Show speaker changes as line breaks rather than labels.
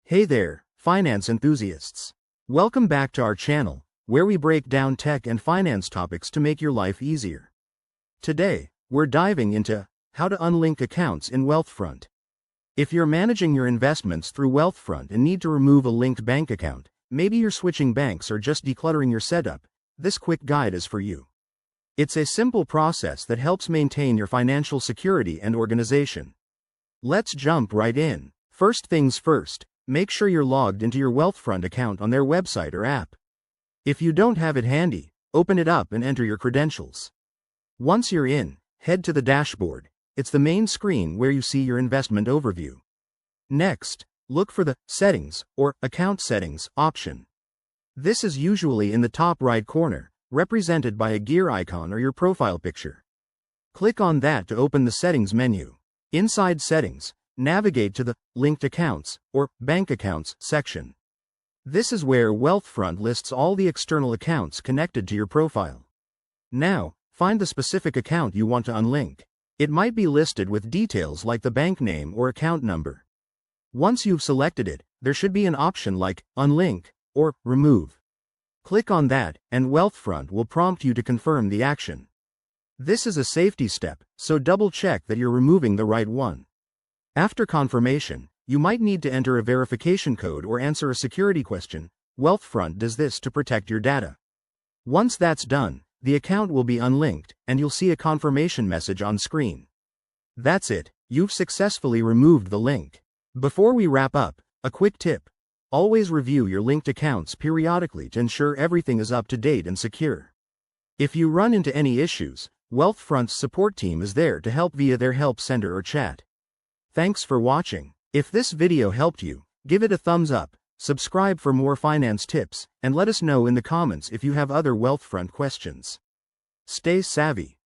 Hey there, finance enthusiasts. Welcome back to our channel, where we break down tech and finance topics to make your life easier. Today, we're diving into how to unlink accounts in wealthfront. If you're managing your investments through wealthfront and need to remove a linked bank account, maybe you're switching banks or just decluttering your setup, this quick guide is for you. It's a simple process that helps maintain your financial security and organization. Let's jump right in. First things first, make sure you're logged into your wealthfront account on their website or app. If you don't have it handy, open it up and enter your credentials. Once you're in, head to the dashboard. It's the main screen where you see your investment overview. Next, look for the Settings or Account Settings option. This is usually in the top right corner, represented by a gear icon or your profile picture. Click on that to open the Settings menu. Inside Settings, navigate to the Linked Accounts or Bank Accounts section. This is where wealthfront lists all the external accounts connected to your profile. Now, find the specific account you want to unlink. It might be listed with details like the bank name or account number. Once you've selected it, there should be an option like Unlink or Remove. Click on that, and wealthfront will prompt you to confirm the action. This is a safety step, so double-check that you're removing the right one. After confirmation, you might need to enter a verification code or answer a security question. Wealthfront does this to protect your data. Once that's done, the account will be unlinked, and you'll see a confirmation message on screen. That's it, you've successfully removed the link. Before we wrap up, a quick tip. Always review your linked accounts periodically to ensure everything is up to date and secure. If you run into any issues, Wealthfront's support team is there to help via their help center or chat. Thanks for watching. If this video helped you, give it a thumbs up, subscribe for more finance tips, and let us know in the comments if you have other Wealthfront questions. Stay savvy.